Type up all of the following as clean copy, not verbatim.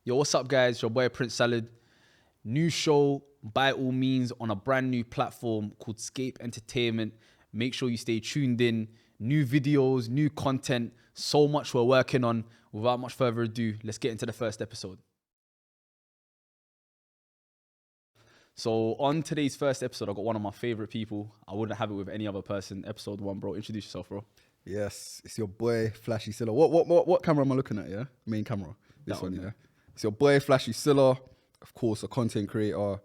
Yo, what's up, guys? It's your boy Prince Salad. New show, by all means, on a brand new platform called Skape Entertainment. Make sure you stay tuned in. New videos, new content, so much we're working on. Without much further ado, let's get into the first episode. So on today's first episode, I got one of my favorite people. I wouldn't have it with any other person. Episode 1, bro. Introduce yourself, bro. Yes, it's your boy FlashySillah. What camera am I looking at? Yeah, main camera. This one, yeah. It's your boy FlashySillah, of course, a content creator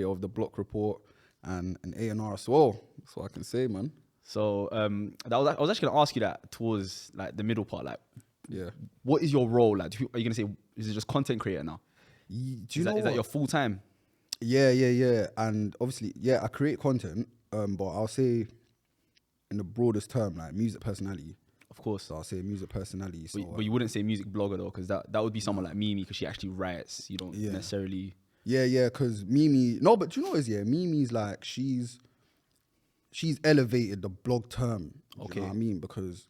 of the Block Report, and an A&R as well. That's what I can say, man. So I was actually gonna ask you that towards like the middle part, like, yeah, what is your role? Like, are you gonna say is it just content creator now? Is that your full time? Yeah. And obviously, yeah, I create content, but I'll say in the broadest term, like music personality. Of course. So I'll say music personality. So, but you wouldn't say music blogger though, because that would be someone like Mimi, because she actually writes. You don't necessarily. Yeah, because Mimi. No, but do you know what is, yeah? Mimi's like she's elevated the blog term. Okay. You know what I mean? Because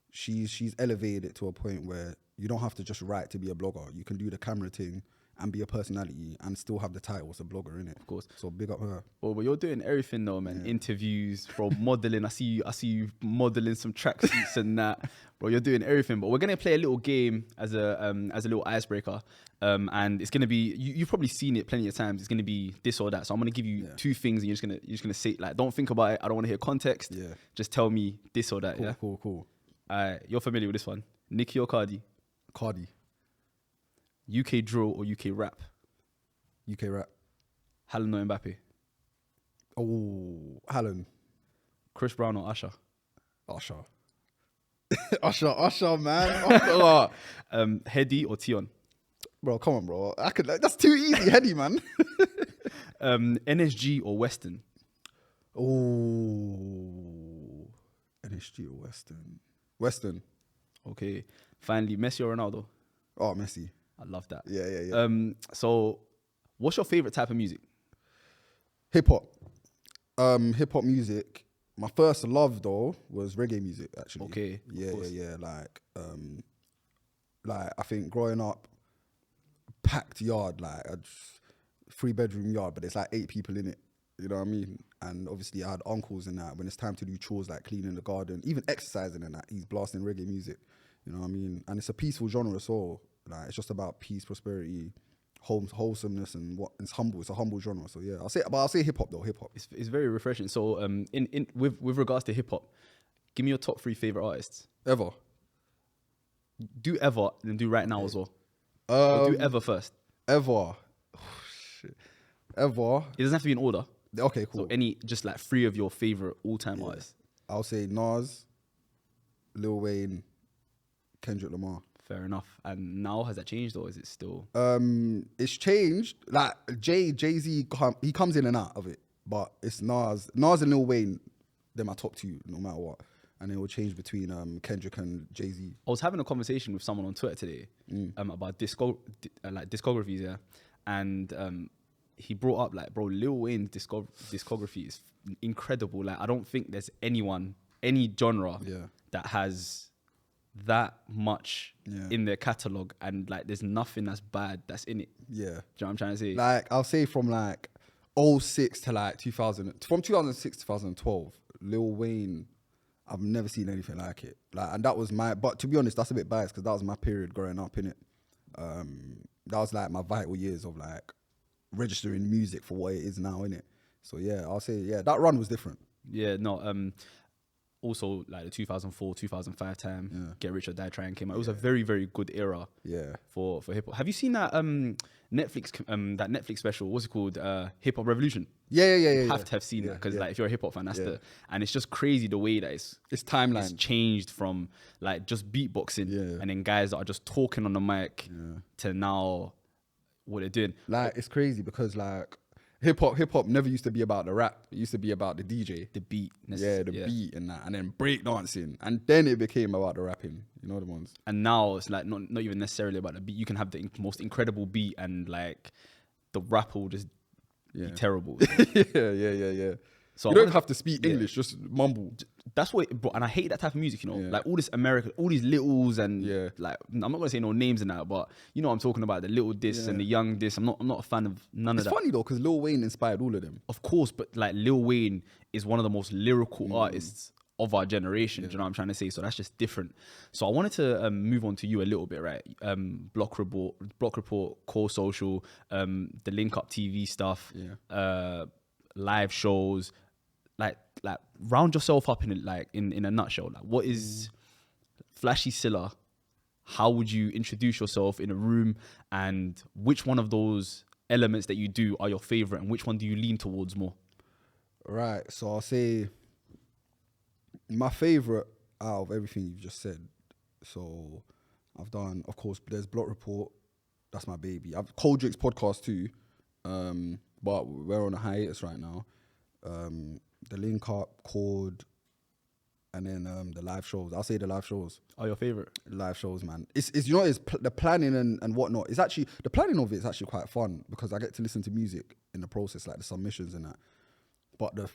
she's elevated it to a point where you don't have to just write to be a blogger. You can do the camera thing and be a personality and still have the title as a blogger, innit? Of course. So big up her. Well, but you're doing everything though, man. Yeah. Interviews, bro, modeling. I see you modeling some tracksuits and that. Bro, you're doing everything. But we're gonna play a little game as a little icebreaker. And it's gonna be you've probably seen it plenty of times. It's gonna be this or that. So I'm gonna give you two things and you're just gonna say, like, don't think about it. I don't want to hear context. Yeah. Just tell me this or that. Cool. You're familiar with this one. Nicki or Cardi? Cardi. UK drill or UK rap? UK rap. Haaland or Mbappe? Oh, Haaland. Chris Brown or Usher? Usher, man. Hedy or Tion? Bro, come on, bro. That's too easy, Hedy, man. NSG or Western? Oh, NSG or Western? Western. Okay. Finally, Messi or Ronaldo? Oh, Messi. I love that. Yeah. So, what's your favorite type of music? Hip hop. Hip hop music. My first love though was reggae music, actually. Okay. Yeah. Like I think growing up, packed yard, like a 3-bedroom yard, but there's like 8 people in it. You know what I mean? And obviously I had uncles in that. When it's time to do chores like cleaning the garden, even exercising and that, he's blasting reggae music. You know what I mean? And it's a peaceful genre as well. Like it's just about peace, prosperity, wholesomeness, and what it's humble. It's a humble genre. So yeah, I'll say hip hop though. Hip hop. It's very refreshing. So with regards to hip hop, give me your top 3 favorite artists ever. Do ever and do right now as well. Or do ever first. Ever. Oh, shit. Ever. It doesn't have to be in order. Okay, cool. So any just like 3 of your favorite all-time artists. I'll say Nas, Lil Wayne, Kendrick Lamar. Fair enough. And now has that changed or is it still? It's changed. Like Jay-Z, he comes in and out of it, but it's Nas and Lil Wayne. They're my top 2, no matter what. And it will change between Kendrick and Jay-Z. I was having a conversation with someone on Twitter today about discographies, yeah, and he brought up like, bro, Lil Wayne's discography is incredible. Like, I don't think there's any genre that has that much in their catalog, and like there's nothing that's bad that's in it. Yeah, do you know what I'm trying to say? Like I'll say from like 2006 to like 2000, from 2006 to 2012, Lil Wayne, I've never seen anything like it. Like, and that was but to be honest, that's a bit biased because that was my period growing up in it. That was like my vital years of like registering music for what it is now, innit? So yeah, I'll say that run was different. Yeah, no. Also, like the 2004, 2005 time, Get Rich or Die Trying came out. It was a very, very good era. For hip hop. Have you seen that Netflix special? What's it called? Hip Hop Revolution. Yeah. You have to have seen that because like if you're a hip hop fan, that's and it's just crazy the way that it's timeline. It's changed from like just beatboxing and then guys that are just talking on the mic to now what they're doing. Like it's crazy because like hip hop never used to be about the rap. It used to be about the DJ, the beat. Beat and that, and then break dancing, and then it became about the rapping. You know the ones. And now it's like not even necessarily about the beat. You can have the most incredible beat, and like the rap will just be terrible. yeah. So you don't have to speak English, just mumble. That's what, bro, and I hate that type of music, you know, Yeah. like all this American, all these littles and Yeah. like, I'm not gonna say no names and that, but you know what I'm talking about, the little diss and the young diss. I'm not a fan of none It's of that. funny though, because Lil Wayne inspired all of them. Of course, but like Lil Wayne is one of the most lyrical artists of our generation. Do you know what I'm trying to say? So that's just different. So I wanted to move on to you a little bit, right? Block Report, Core Social, the Link Up TV stuff, live shows, like round yourself up in a nutshell. Like, what is FlashySillah? How would you introduce yourself in a room, and which one of those elements that you do are your favorite, and which one do you lean towards more? Right. So I'll say my favorite out of everything you've just said. So I've done, of course, there's Block Report. That's my baby. I've Cold Drinks podcast too, but we're on a hiatus right now. The Link Up, Chord, and then the live shows. I'll say the live shows. Are your favorite? Live shows, man. It's you know, the planning and whatnot. It's actually, the planning of it is actually quite fun because I get to listen to music in the process, like the submissions and that. But the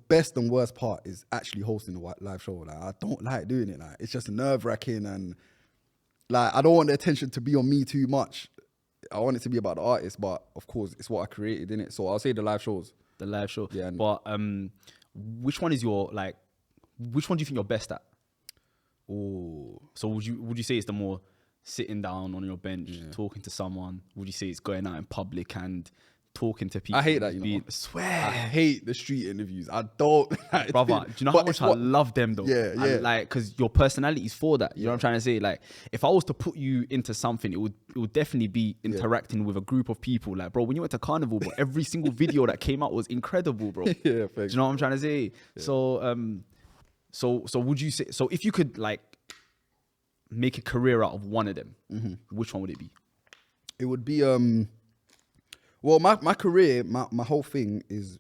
best and worst part is actually hosting the live show. Like, I don't like doing it. Like, it's just nerve-wracking, and like, I don't want the attention to be on me too much. I want it to be about the artist, but of course it's what I created, innit? So I'll say the live shows. The live show. Yeah. But which one is which one do you think you're best at? Oh, So would you say it's the more sitting down on your bench, talking to someone? Would you say it's going out in public and talking to people? I hate that, you know. I Swear. hate the street interviews. I don't. Brother, do you know how much I love them though? Yeah, yeah. And like, because your personality is for that. You know what I'm trying to say? Like, if I was to put you into something, it would definitely be interacting with a group of people. Like, bro, when you went to Carnival, bro, every single video that came out was incredible, bro. Yeah, Do you thanks. know what I'm trying to say? Yeah. So would you say, so if you could like make a career out of one of them, which one would it be? It would be well, my career, my whole thing is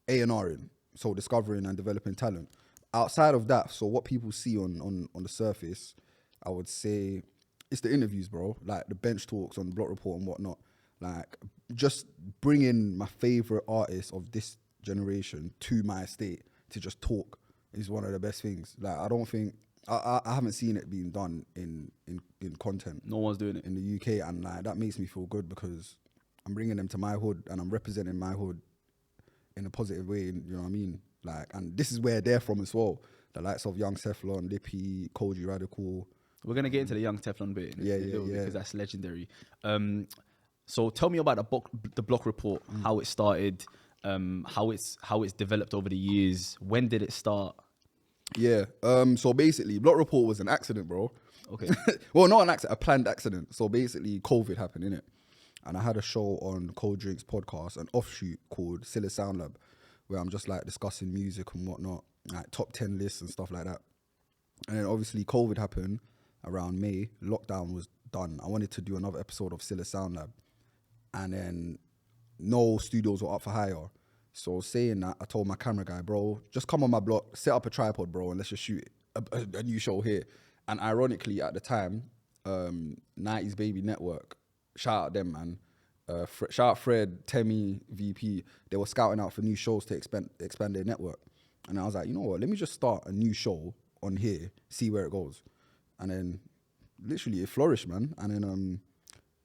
A&Ring, so discovering and developing talent. Outside of that, so what people see on the surface, I would say it's the interviews, bro. Like the bench talks on Block Report and whatnot. Like, just bringing my favorite artists of this generation to my estate to just talk is one of the best things. Like, I don't think I haven't seen it being done in content. No one's doing it in the UK, and like that makes me feel good because I'm bringing them to my hood and I'm representing my hood in a positive way. You know what I mean? Like, and this is where they're from as well. The likes of Young Teflon, Lippy, Koji Radical. We're gonna get into the Young Teflon bit, Yeah, because that's legendary. So tell me about the Block Report, how it started, how it's developed over the years. When did it start? Yeah. So basically, Block Report was an accident, bro. Okay. Well, not an accident, a planned accident. So basically, COVID happened, innit? And I had a show on Cold Drinks podcast, an offshoot called Silla Sound Lab, where I'm just like discussing music and whatnot, like top 10 lists and stuff like that. And then obviously COVID happened around May, lockdown was done. I wanted to do another episode of Silla Sound Lab, and then no studios were up for hire. So saying that, I told my camera guy, bro, just come on my block, set up a tripod, bro, and let's just shoot a new show here. And ironically, at the time, 90s Baby Network, shout out them, man. Shout out Fred, Temi, VP. They were scouting out for new shows to expand their network. And I was like, you know what? Let me just start a new show on here, see where it goes. And then literally it flourished, man. And then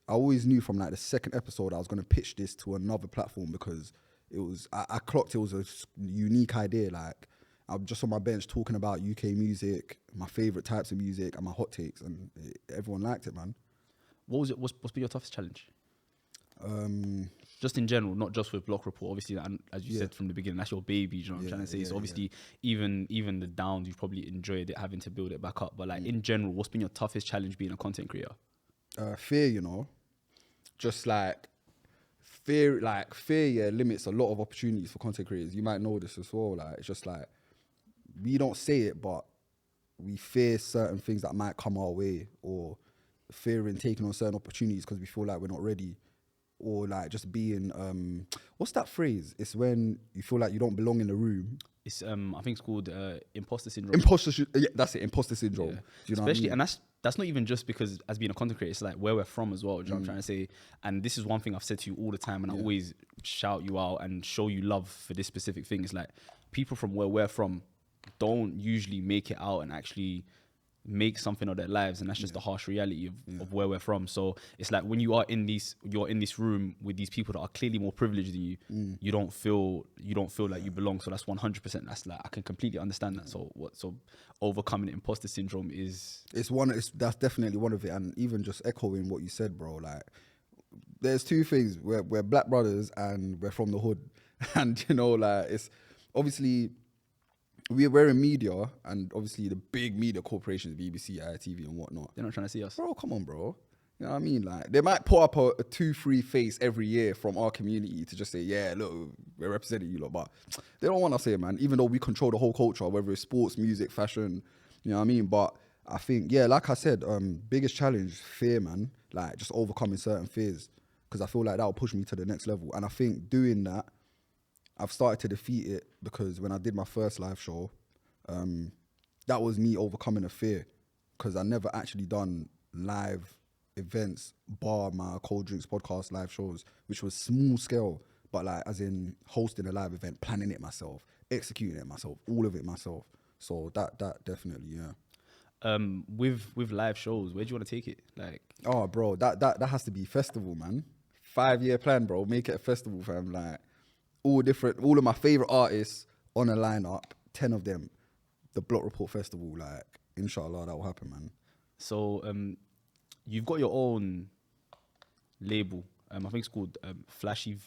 I always knew from like the second episode I was going to pitch this to another platform because it was, I clocked it was a unique idea. Like, I'm just on my bench talking about UK music, my favorite types of music and my hot takes, and everyone liked it, man. What was it? What's been your toughest challenge? Just in general, not just with Block Report. Obviously, and as you said from the beginning, that's your baby. You know what I'm trying to say? So obviously, even the downs, you've probably enjoyed it, having to build it back up. But like in general, what's been your toughest challenge being a content creator? Fear, you know, just like fear, limits a lot of opportunities for content creators. You might know this as well. Like, it's just like, we don't say it, but we fear certain things that might come our way, or fearing taking on certain opportunities because we feel like we're not ready, or like just being what's that phrase? It's when you feel like you don't belong in the room. It's I think it's called imposter syndrome. Yeah, that's it, imposter syndrome. Yeah. Do you know Especially, what I mean? and that's not even just because as being a content creator, it's like where we're from as well. Do you know what I'm trying to say? And this is one thing I've said to you all the time, and I always shout you out and show you love for this specific thing. It's like, people from where we're from don't usually make it out and actually make something of their lives, and that's just the harsh reality of where we're from. So it's like when you're in this room with these people that are clearly more privileged than you, you don't feel like you belong. So that's 100%. That's like, I can completely understand that. So overcoming imposter syndrome that's definitely one of it. And even just echoing what you said, bro, like there's two things. We're black brothers and we're from the hood, and like it's obviously. We're in media, and obviously the big media corporations, BBC, ITV and whatnot. They're not trying to see us. Bro, come on, bro. You know what I mean? Like, they might put up a 2-3 face every year from our community to just say, yeah, look, we're representing you lot. But they don't want us here, man. Even though we control the whole culture, whether it's sports, music, fashion, you know what I mean? But I think, yeah, like I said, biggest challenge, fear, man. Like, just overcoming certain fears. Because I feel like that will push me to the next level. And I think doing that, I've started to defeat it, because when I did my first live show, that was me overcoming a fear, because I never actually done live events bar my Cold Drinks podcast live shows, which was small scale, but like as in hosting a live event, planning it myself, executing it myself, all of it myself. So that definitely, yeah. With live shows, where do you want to take it? Like, oh, bro, that has to be festival, man. 5-year plan, bro. Make it a festival, fam. Like, all of my favorite artists on a lineup, 10 of them, the Block Report Festival, like, inshallah, that will happen, man. So, you've got your own label. I think it's called Flashy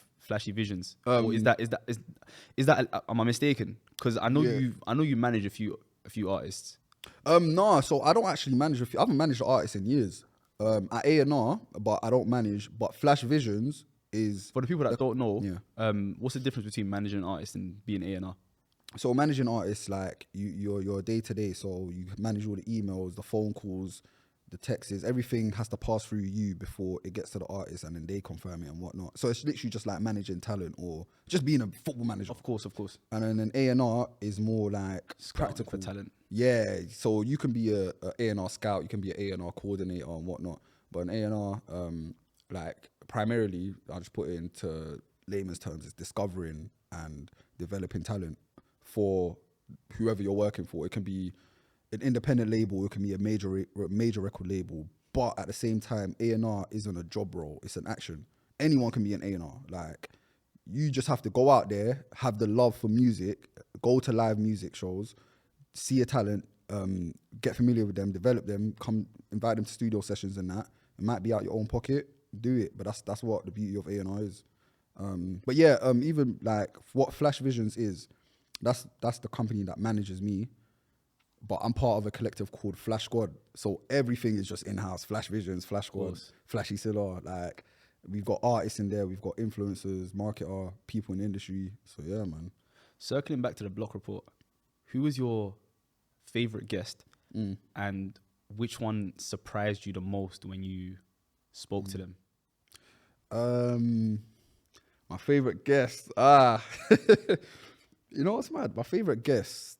Visions. Or is that? Am I mistaken? Because I know you manage a few artists. No, so I don't actually manage I haven't managed artists in years. At A&R, but I don't manage. But Flash Visions is, for the people that don't know, what's the difference between managing an artist and being A&R? So managing artists, like you're day to day, so you manage all the emails, the phone calls, the texts, everything has to pass through you before it gets to the artist, and then they confirm it and whatnot. So it's literally just like managing talent or just being a football manager. Of course. And then an A&R is more like practical for talent. Yeah, so you can be a A&R scout, you can be an A&R coordinator and whatnot. But an A&R, like primarily, I'll just put it into layman's terms, is discovering and developing talent for whoever you're working for. It can be an independent label, it can be a major record label, but at the same time, A&R isn't a job role, it's an action. Anyone can be an A&R. Like, you just have to go out there, have the love for music, go to live music shows, see a talent, get familiar with them, develop them, come invite them to studio sessions and that. It might be out your own pocket, do it, but that's what the beauty of A&R is. But yeah, even like what Flash Visions is, that's the company that manages me, but I'm part of a collective called Flash Squad. So everything is just in-house. Flash Visions, Flash Squad, FlashySillah. Like, we've got artists in there, we've got influencers, marketer, people in the industry. So yeah, man. Circling back to the Block Report, who was your favorite guest, and which one surprised you the most when you spoke to them? My favorite guest, you know what's mad? My favorite guest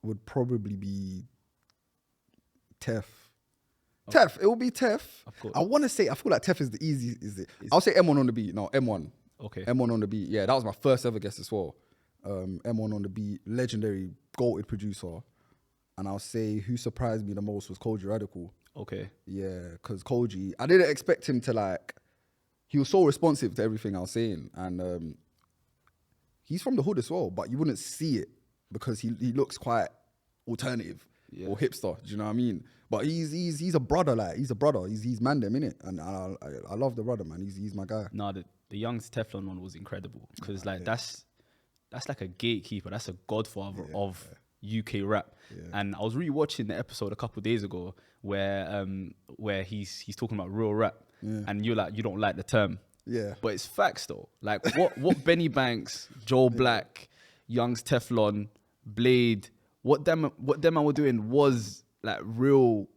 would probably be Tef. Okay. Tef, it will be Tef. Of course. I want to say, I feel like Tef is the easy. I'll say M1 on the beat. No, M1. Okay. M1 on the beat. Yeah, that was my first ever guest as well. M1 on the beat, legendary, goated producer. And I'll say who surprised me the most was Koji Radical. Okay. Yeah, because Koji, I didn't expect him to like, he was so responsive to everything I was saying. And he's from the hood as well, but you wouldn't see it because he looks quite alternative or hipster, do you know what I mean? But he's a brother, like, he's a brother. He's man them, innit? And I love the brother, man. He's my guy. No, the Young's Teflon one was incredible because that's like a gatekeeper. That's a godfather of UK rap. Yeah. And I was rewatching the episode a couple of days ago where he's talking about real rap, and you're like, you don't like the term. Yeah. But it's facts though. Like what Benny Banks, Joe Black, Young's Teflon, Blade, what them were doing was like real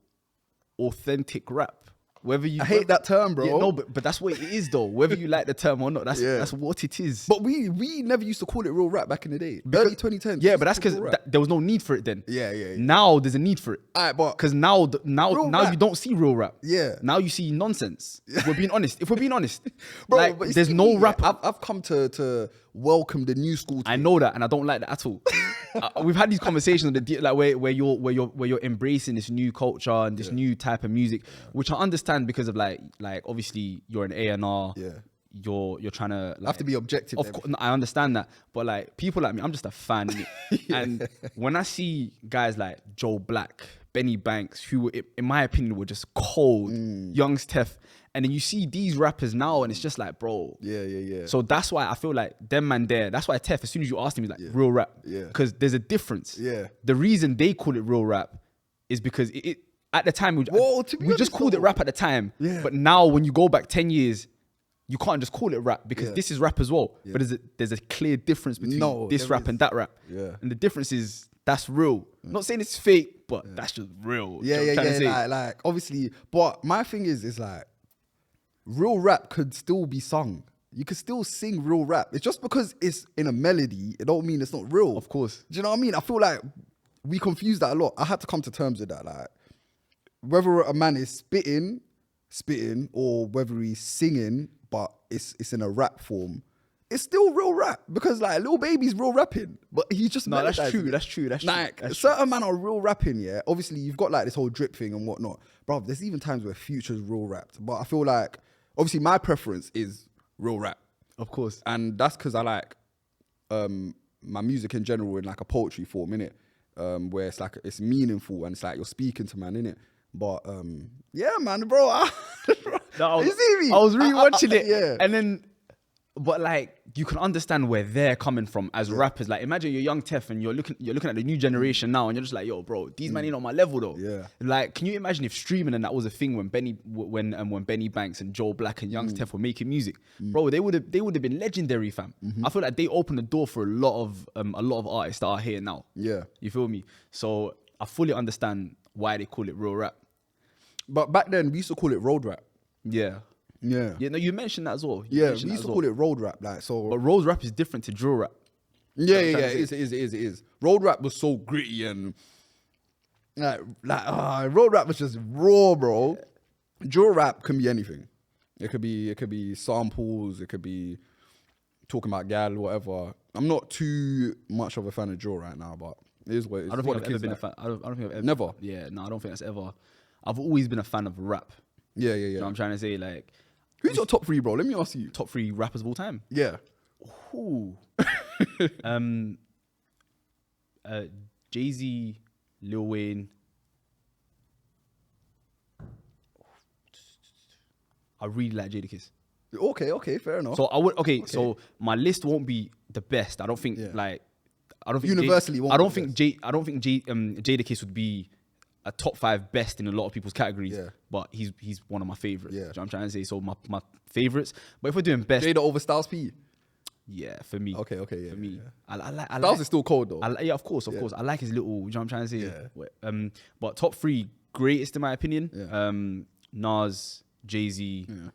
authentic rap. Whether you I hate that term, bro. Yeah, no, but that's what it is though. Whether you like the term or not, that's what it is. But we never used to call it real rap back in the day. Early 2010s. Yeah, but that's because there was no need for it then. Yeah. Now there's a need for it. Alright, but because now you don't see real rap. Yeah. Now you see nonsense. If we're being honest, bro, like, but there's no rap. I've come to welcome the new school. I know that, and I don't like that at all. We've had these conversations like where you're embracing this new culture and this new type of music, which I understand because of like obviously you're an A&R. Yeah. You're trying to have to be objective. Of course, I understand that, but like people like me, I'm just a fan. And when I see guys like Joe Black, Benny Banks, who in my opinion were just cold, Young Steph, and then you see these rappers now, and it's just like, bro. Yeah. So that's why I feel like them man there. That's why Tef, as soon as you asked him, he's like real rap. Yeah. Because there's a difference. Yeah. The reason they call it real rap is because it at the time we just called it rap at the time. Yeah. But now when you go back 10 years. You can't just call it rap because this is rap as well. Yeah. But there's a clear difference between this rap and that rap. Yeah. And the difference is that's real. I'm not saying it's fake, but that's just real. Yeah. Like obviously, but my thing is like real rap could still be sung. You could still sing real rap. It's just because it's in a melody, it don't mean it's not real. Of course. Do you know what I mean? I feel like we confuse that a lot. I had to come to terms with that. Like whether a man is spitting, or whether he's singing, but it's in a rap form, it's still real rap because like Lil Baby's real rapping, but he's just that's true. Like certain man are real rapping, yeah. Obviously, you've got like this whole drip thing and whatnot, bro. There's even times where Future's real rapped, but I feel like obviously my preference is real rap, of course, and that's because I like my music in general in like a poetry form, innit? Where it's like it's meaningful and it's like you're speaking to man, innit? But yeah, man, bro. You see me? I was rewatching it, yeah. And then, but like you can understand where they're coming from as rappers. Like imagine you're Young Tef and you're looking at the new generation now, and you're just like, yo, bro, these man ain't on my level though. Yeah. Like, can you imagine if streaming and that was a thing when Benny Banks and Joe Black and Young Tef were making music, bro? They would have been legendary, fam. I feel like they opened the door for a lot of artists that are here now. Yeah, you feel me? So I fully understand why they call it real rap. But back then we used to call it road rap. Yeah. No, you mentioned that as well. We used to call it road rap, like so. But road rap is different to drill rap. Yeah, it is. Road rap was so gritty and road rap was just raw, bro. Drill rap can be anything. It could be samples. It could be talking about gal, whatever. I'm not too much of a fan of drill right now, but it is what it is. I don't think I've ever been a fan. I don't think I've ever. Never. Yeah, no, I don't think that's ever. I've always been a fan of rap. Yeah. You know what I'm trying to say? Like, who's your top 3, bro? Let me ask you. Top 3 rappers of all time? Yeah. Ooh. Jay-Z, Lil Wayne. I really like Jadakiss. Okay, fair enough. So I would. Okay, so my list won't be the best. I don't think I don't think universally. I don't think Jadakiss would be a top 5 best in a lot of people's categories. Yeah. But he's one of my favorites. Yeah. You know what I'm trying to say? So my favorites. But if we're doing best, Jada over Styles P. Yeah, for me. Okay, yeah. For me, yeah. I like Styles is still cold though. Yeah, of course. I like his little. You know what I'm trying to say? Yeah. But top 3 greatest in my opinion. Yeah. Nas, Jay-Z. Yeah.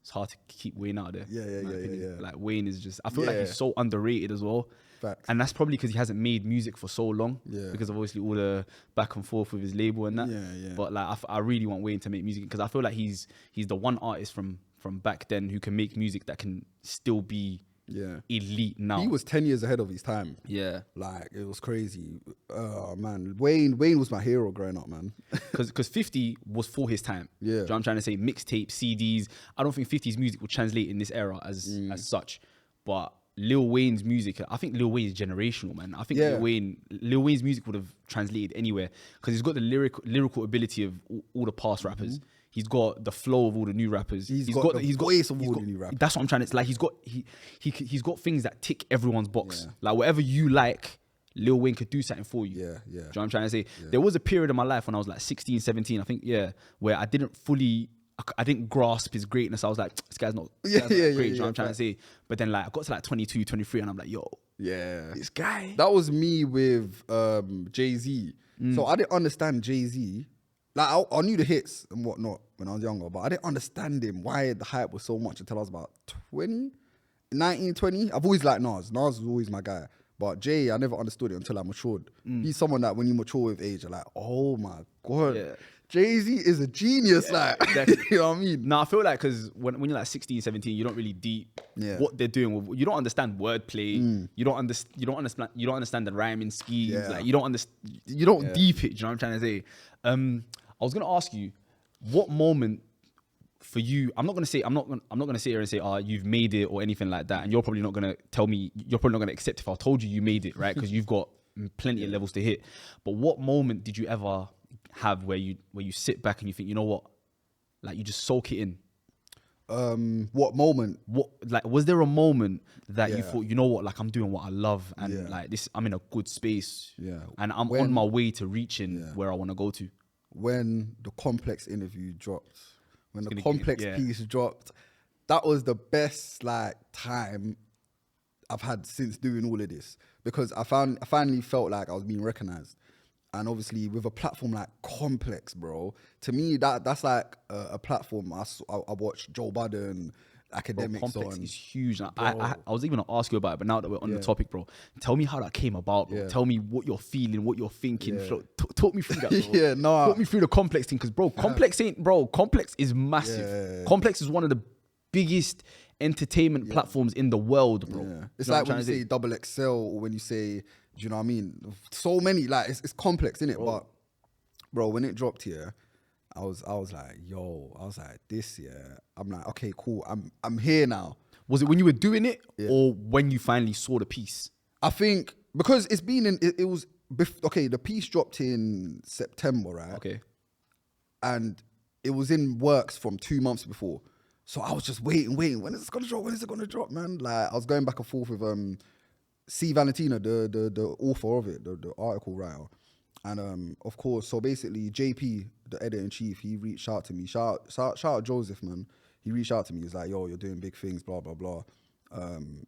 It's hard to keep Wayne out there. Yeah. Like Wayne is just. I feel like he's so underrated as well. Facts. And that's probably because he hasn't made music for so long. Yeah. Because of obviously all the back and forth with his label and that. Yeah. But like I really want Wayne to make music because I feel like he's the one artist from back then who can make music that can still be elite now. He was 10 years ahead of his time. Yeah. Like it was crazy. Oh man, Wayne was my hero growing up, man. Because 50 was for his time. Yeah. Do you know what I'm trying to say? Mixtape, CDs. I don't think 50's music will translate in this era as such. But Lil Wayne's music, I think Lil Wayne is generational, man. I think Lil Wayne's music would have translated anywhere because he's got the lyrical ability of all the past rappers. He's got the flow of all the new rappers. He's got the voice of all the new rappers. That's what I'm trying to. Like he's got things that tick everyone's box. Yeah. Like whatever you like, Lil Wayne could do something for you. Yeah. Do you know what I'm trying to say? Yeah. There was a period of my life when I was like 16, 17, I think, where I didn't grasp his greatness. I was like, this guy's not great. You know what I'm trying to say? But then like I got to like 22, 23 and I'm like, yo, this guy. That was me with Jay-Z. So I didn't understand Jay-Z. Like I knew the hits and whatnot when I was younger, but I didn't understand him, why the hype was so much until I was about 19, 20. I've always liked Nas. Nas was always my guy. But Jay, I never understood it until I matured. He's someone that when you mature with age, you're like, oh my God. Yeah. Jay-Z is a genius, like, exactly. you know what I mean? No, I feel like because when you're like 16, 17, you don't really deep what they're doing. You don't understand wordplay. You don't understand the rhyming schemes. Yeah. Like you don't deep it. Do you know what I'm trying to say? I was gonna ask you, what moment for you? I'm not gonna say here and say, you've made it or anything like that. And you're probably not gonna tell me. You're probably not gonna accept if I told you made it, right? Because you've got plenty of levels to hit. But what moment did you ever have where you sit back and you think, you know what, like you just soak it in? What moment? What, like, was there a moment that you thought, you know what, like I'm doing what I love and like this, I'm in a good space, and I'm on my way to reaching where I want to go to? When the Complex interview dropped, when the Complex piece dropped, that was the best like time I've had since doing all of this, because I finally felt like I was being recognized. And obviously with a platform like Complex, bro, to me that's like a platform. I watched Joe Budden, Academics. Bro, Complex on. is huge. I was even gonna ask you about it, but now that we're on the topic, bro, tell me how that came about, bro. Tell me what you're feeling, what you're thinking. Talk me through that, bro. Talk me through the Complex thing, because bro, Complex is massive. Complex is one of the biggest entertainment platforms in the world, bro. It's you know like when you say double XL, or when you say, do you know what I mean? So many, like it's complex, innit? But bro, when it dropped here, I was like, yo, this, I'm like, okay, cool, I'm here now. Was it when you were doing it, or when you finally saw the piece? I think because it's been in, it was the piece dropped in September, right? Okay. And it was in works from 2 months before. So I was just waiting. When is it gonna drop? When is it gonna drop, man? Like I was going back and forth with C. Valentina, the author of it, the article writer. And of course, so basically JP, the editor-in-chief, he reached out to me. Shout out Joseph, man. He reached out to me. He's like, yo, you're doing big things, blah, blah, blah. And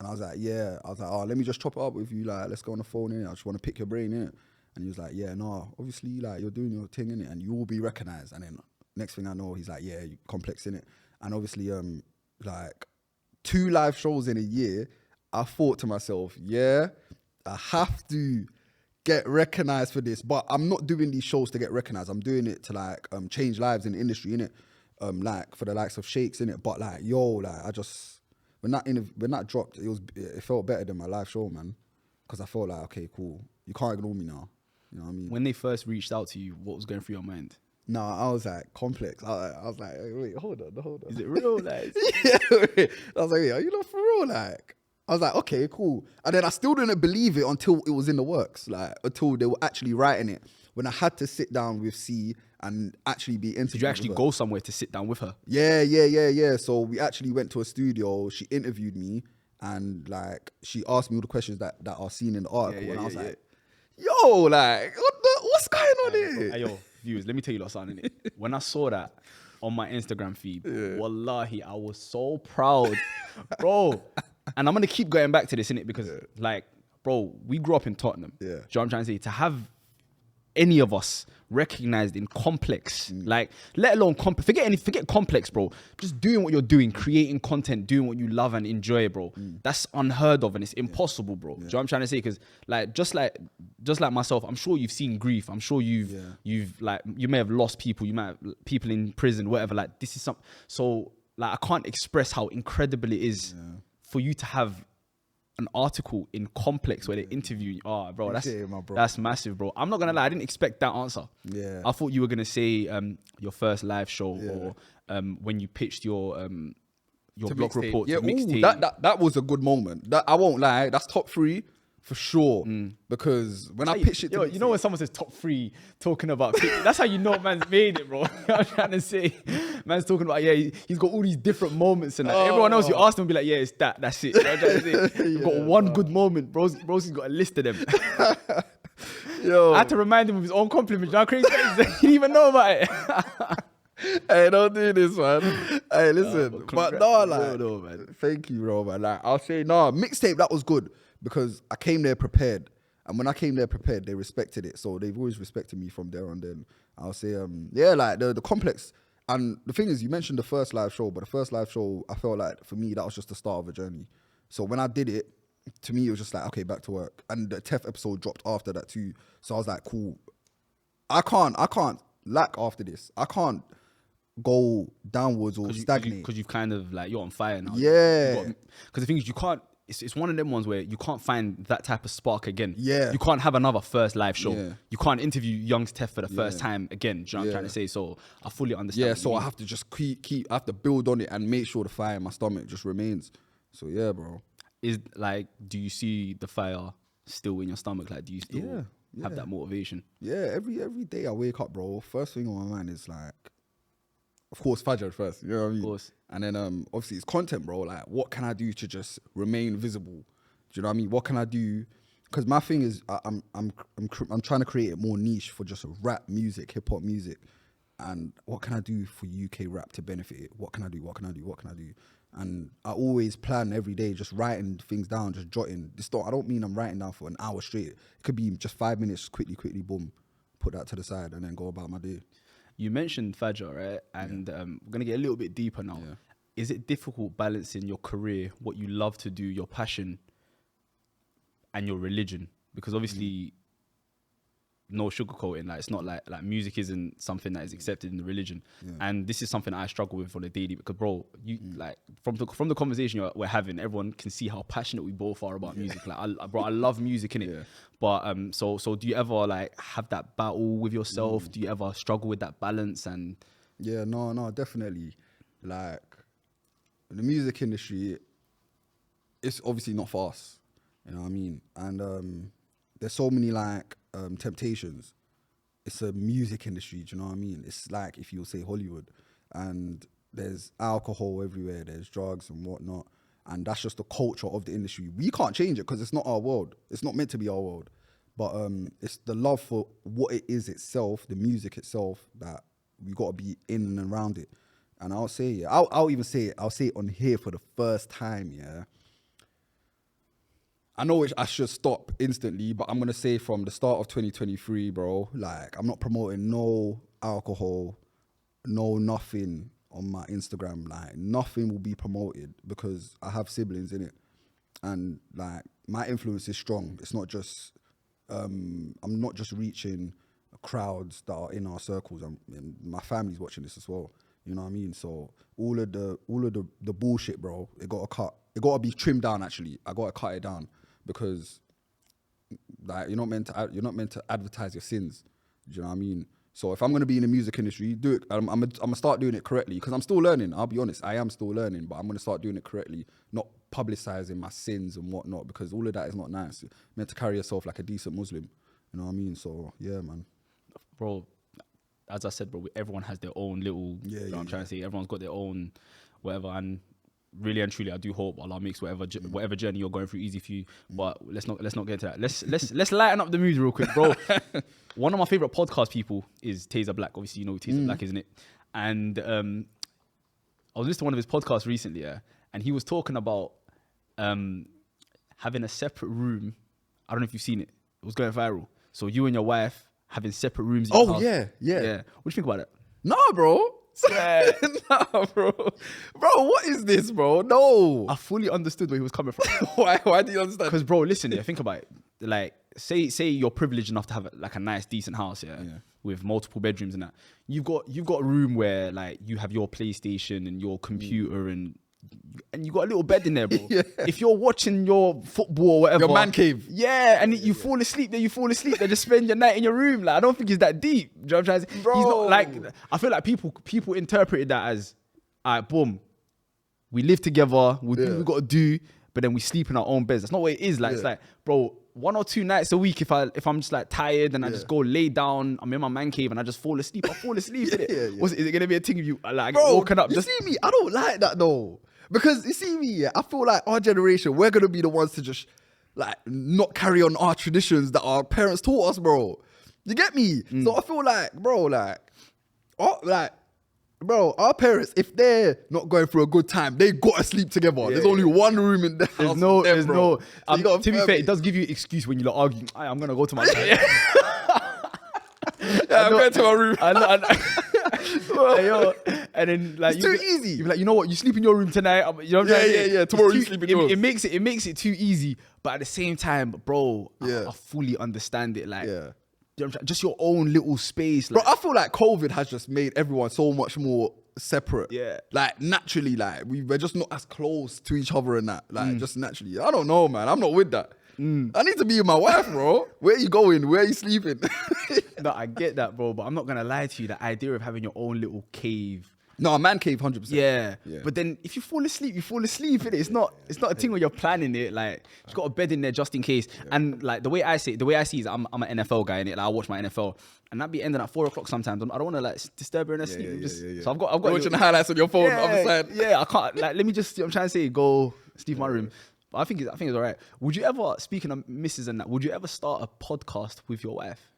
I was like, yeah. I was like, oh, let me just chop it up with you. Like, let's go on the phone, innit? I just want to pick your brain, innit? And he was like, yeah, no, obviously, like, you're doing your thing, innit? And you will be recognized. And then next thing I know, he's like, yeah, you Complex, innit? And obviously, like 2 live shows in a year, I thought to myself, I have to get recognized for this, but I'm not doing these shows to get recognized. I'm doing it to like change lives in the industry, innit? Like for the likes of Shakes, innit? But like, yo, like I just when that dropped, it felt better than my live show, man, because I felt like, okay, cool, you can't ignore me now. You know what I mean? When they first reached out to you, what was going through your mind? No, I was like, Complex. I was like, wait, hold on. Is it real? Like, I was like, are you not for real? Like, I was like, okay, cool. And then I still didn't believe it until it was in the works, like until they were actually writing it. When I had to sit down with C and actually be interviewed. Did you actually go somewhere to sit down with her? Yeah. So we actually went to a studio. She interviewed me and like she asked me all the questions that are seen in the article. And I was like, yo, like, what's going on here? Hey, yo, viewers, let me tell you something. Innit? When I saw that on my Instagram feed, wallahi, I was so proud, bro. And I'm gonna keep going back to this, innit? Because like, bro, we grew up in Tottenham. Yeah. Do you know what I'm trying to say? To have any of us recognized in Complex, like, let alone forget Complex, bro. Just doing what you're doing, creating content, doing what you love and enjoy, bro. That's unheard of and it's impossible, bro. Do you know what I'm trying to say? Because like, just like myself, I'm sure you've seen grief. I'm sure you've like, you may have lost people. You might have people in prison, whatever. Like, this is something. So like, I can't express how incredible it is for you to have an article in Complex where they interview you. Oh, bro, that's massive, bro. I'm not gonna lie, I didn't expect that answer. Yeah, I thought you were gonna say your first live show or when you pitched your block report to mixtape. That was a good moment. That I won't lie, that's top 3 for sure. Because when I pitched it, you know when someone says top 3 talking about, that's how you know man's made it, bro. You know what I'm trying to say, man's talking about he's got all these different moments and everyone else you ask them will be like, it's that's it. You know what I'm trying to say? You've got one good moment, bro's got a list of them. Yo, I had to remind him of his own compliments. You know how crazy that is? He didn't even know about it. Hey, don't do this, man. Hey, listen, but no, like, man. Thank you, bro, man. Like, I'll say, mixtape, that was good because I came there prepared. And when I came there prepared, they respected it. So they've always respected me from there on then. I'll say, like the Complex. And the thing is, you mentioned the first live show, but the first live show, I felt like for me, that was just the start of a journey. So when I did it, to me, it was just like, okay, back to work. And the TEF episode dropped after that too. So I was like, cool. I can't lack after this. I can't go downwards or stagnate. Because you've kind of like, you're on fire now. Yeah. Because the thing is, you can't, it's one of them ones where you can't find that type of spark again. Yeah. You can't have another first live show. Yeah. You can't interview Young Steph for the first time again. Do you know what I'm trying to say? So I fully understand. Yeah, so I have to just keep, I have to build on it and make sure the fire in my stomach just remains. So yeah, bro. Is like, do you see the fire still in your stomach? Like, do you still have that motivation? Yeah, every day I wake up, bro, first thing on my mind is like, of course, Fajr first, you know what I mean? Of course. And then obviously it's content, bro. Like, what can I do to just remain visible? Do you know what I mean? What can I do? Because my thing is, I'm trying to create it more niche for just rap music, hip hop music. And what can I do for UK rap to benefit it? What can I do? What can I do? What can I do? And I always plan every day, just writing things down, just jotting. I don't mean I'm writing down for an hour straight. It could be just 5 minutes, quickly, boom, put that to the side and then go about my day. You mentioned Fajr, right? And we're going to get a little bit deeper now. Yeah. Is it difficult balancing your career, what you love to do, your passion, and your religion? Because obviously, no sugarcoating. Like, it's not like music isn't something that is accepted in the religion. Yeah. And this is something I struggle with on a daily, because bro, you like from the conversation we're having, everyone can see how passionate we both are about music. Like, I love music, innit? Yeah. But so do you ever like have that battle with yourself? Do you ever struggle with that balance? And yeah, no, definitely. Like, the music industry, it's obviously not for us. You know what I mean? And there's so many like temptations. It's a music industry, do you know what I mean? It's like if you say Hollywood, and there's alcohol everywhere, there's drugs and whatnot, and that's just the culture of the industry. We can't change it because it's not our world. It's not meant to be our world. But it's the love for what it is itself, the music itself, that we got to be in and around it. And I'll say, yeah, I'll even say it. I'll say it on here for the first time, yeah. I know I should stop instantly, but I'm going to say from the start of 2023, bro, like, I'm not promoting no alcohol, no nothing on my Instagram. Like, nothing will be promoted because I have siblings in it. And, like, my influence is strong. It's not just, I'm not just reaching crowds that are in our circles. And my family's watching this as well. You know what I mean? So all of the bullshit, bro, it got to be trimmed down, actually. I got to cut it down. Because, like, you're not meant to advertise your sins. Do you know what I mean? So if I'm going to be in the music industry, do it. I'm gonna start doing it correctly, because I'm still learning. I'll be honest, I am still learning, but I'm going to start doing it correctly, not publicizing my sins and whatnot, because all of that is not nice. You're meant to carry yourself like a decent Muslim. You know what I mean? So yeah, man. Bro, as I said, bro, everyone has their own little. You know what I'm trying to say. Everyone's got their own whatever, and really and truly, I do hope Allah makes whatever journey you're going through easy for you. But let's not get into that. Let's lighten up the mood real quick, bro. One of my favorite podcast people is Taser Black. Obviously, you know who Taser Black, isn't it? And I was listening to one of his podcasts recently, yeah, and he was talking about having a separate room. I don't know if you've seen it. It was going viral. So you and your wife having separate rooms. In your house. Yeah. What do you think about it? No, bro. Nah, bro, what is this, bro? No, I fully understood where he was coming from. Why do you understand? Because, bro, listen, think about it. Like, say you're privileged enough to have like a nice, decent house, yeah, with multiple bedrooms and that. You've got a room where like you have your PlayStation and your computer and you got a little bed in there, bro. If you're watching your football or whatever, your man cave, and you fall asleep there, just spend your night in your room. Like, I don't think it's that deep. Do you know what I'm trying to say? Bro. He's not like, I feel like people interpreted that as, all right, boom, we live together, we do what we got to do, but then we sleep in our own beds. That's not what it is. Like, it's like, bro, 1 or 2 nights a week, if I'm just like tired and I just go lay down, I'm in my man cave and I just fall asleep. I fall asleep in it. Is it gonna be a thing of you like, bro, walking up? You see me? I don't like that though. Because you see me, I feel like our generation, we're gonna be the ones to just like not carry on our traditions that our parents taught us, bro. You get me? So I feel like, bro, our parents, if they're not going through a good time, they gotta sleep together. There's only one room in the house. There's no. To be fair, it does give you an excuse when you're like arguing. I'm gonna go to my room. I'm going to my room. And then like it's too easy. You're like, you know what? You sleep in your room tonight. You know what I'm saying? Yeah. Tomorrow you sleep in yours. It makes it too easy. But at the same time, bro, I fully understand it. Like, know what I'm saying? Just your own little space. Bro, I feel like COVID has just made everyone so much more separate. Yeah. Like, naturally, like, we're just not as close to each other and that. Like, just naturally. I don't know, man. I'm not with that. I need to be with my wife, bro. Where are you going? Where are you sleeping? No, I get that, bro. But I'm not going to lie to you. The idea of having your own little cave. No, a man cave, 100%. Yeah. But then if you fall asleep, you fall asleep, innit? It's not a thing where you're planning it. Like, you've got a bed in there just in case. And like the way I see is I'm an NFL guy, innit? Like, I watch my NFL. And that be ending at 4 o'clock sometimes. I don't want to like disturb her in her sleep. So I've got You're watching the highlights on your phone on the side. Yeah, I can't, like, let me just, I'm trying to say, go sleep in my room. But I think it's all right. Would you ever, speaking of misses and that, would you ever start a podcast with your wife?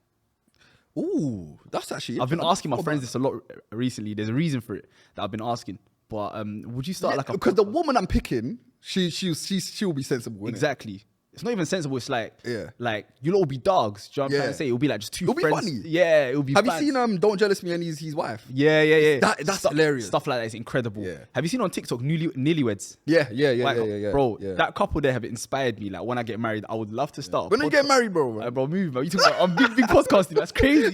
Ooh, that's actually... I've been asking my friends this a lot recently. There's a reason for it that I've been asking. But would you start like a... Because the woman I'm picking, she'll be sensible, innit? Exactly. It's not even sensible. It's like, Yeah. like you'll all be dogs. Do you know what I'm trying to say? It'll be like just two It'll be friends. funny. Yeah, it'll be Have fun. you seen Don't Jealous Me and his wife? Yeah. That's hilarious. Stuff like that is incredible. Yeah. Have you seen on TikTok Newlyweds? Yeah. Bro, yeah. that couple there have inspired me. Like when I get married, I would love to start. When you get married, bro. Bro, move, man. You talking about I'm big podcasting. That's crazy.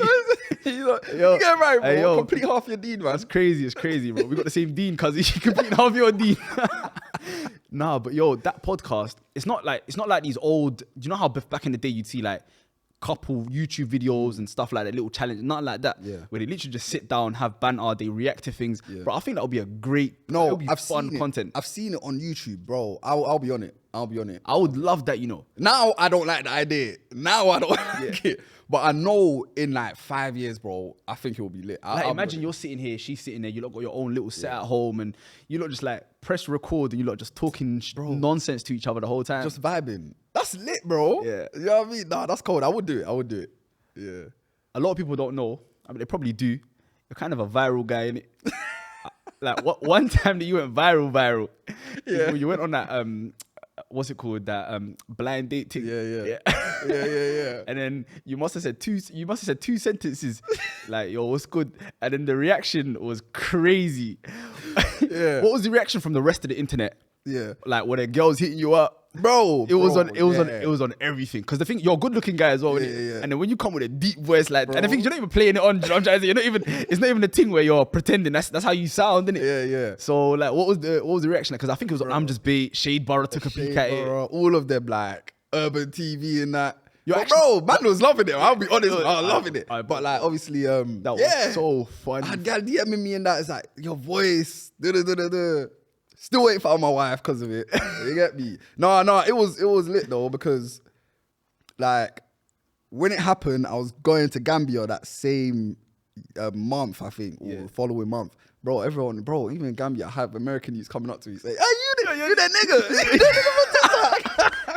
You get married, bro. Hey, yo. Complete half your deed, man. That's crazy. It's crazy, bro. We got the same dean, cuz you complete half your dean. Nah, but yo, that podcast, it's not like these old. Do you know how back in the day you'd see like couple YouTube videos and stuff like that, little challenge, nothing like that. Yeah. Where they literally just sit down, have banter, they react to things. Yeah. Bro, I think that would be a great, I've fun seen content. I've seen it on YouTube, bro. I'll be on it. I would love that, you know. Now I don't like the idea. Now I don't like it. But I know in like 5 years, bro, I think it will be lit. Like, imagine you're sitting here, she's sitting there, you lot got your own little set at home, and you lot just like press record and you lot just talking nonsense to each other the whole time. just vibing. That's lit, bro. Yeah. You know what I mean? Nah, that's cold. I would do it. Yeah. A lot of people don't know. I mean, they probably do. You're kind of a viral guy, innit? Like one time that you went viral. Yeah. You went on that what's it called? That blind date thing. Yeah. And then you must have said two sentences like, yo, what's good? And then the reaction was crazy. Yeah. What was the reaction from the rest of the internet? Yeah. Like, were the girls hitting you up? Bro, It was on everything. Because the thing, you're a good looking guy as well, innit? Yeah. And then when you come with a deep voice like, and the thing, you're not even playing it on. You know what I'm trying to say? It's not even a thing where you're pretending. That's how you sound, innit? Yeah. So like, what was the reaction? Because I think it was I'm Just Bait, Shade Borough took a peek at it. All of them, like Urban TV and that. You're But actually- bro, man was loving it. I'll be honest, I was loving it. But like, obviously, that was so funny. I had gal DMing me and that. It's like, your voice, da-da-da-da-da. Still waiting for my wife because of it. You get me? No, it was lit though, because like when it happened, I was going to Gambia that same month, I think, or following month. Bro, even in Gambia, I have American youths coming up to me saying, hey, you that nigga. You that nigga from TikTok.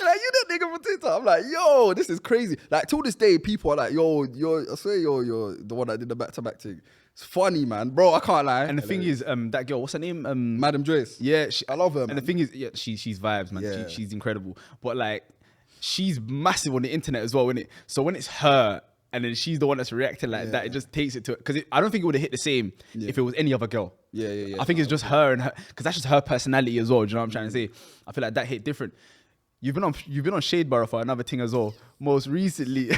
Like, you that nigga from TikTok. I'm like, yo, this is crazy. Like, till this day, people are like, yo, I swear you're the one that did the back-to-back thing. It's funny, man. Bro, I can't lie. And the thing is, that girl, what's her name? Madam Joyce. Yeah, I love her, man. And the thing is, yeah, she's vibes, man. Yeah. She's incredible. But like, she's massive on the internet as well, innit? So when it's her and then she's the one that's reacting like that, it just takes it to it. Because I don't think it would have hit the same if it was any other girl. Yeah. I think it's just her and her, because that's just her personality as well. Do you know what I'm trying to say? I feel like that hit different. You've been on Shade Borough for another thing as well. Most recently,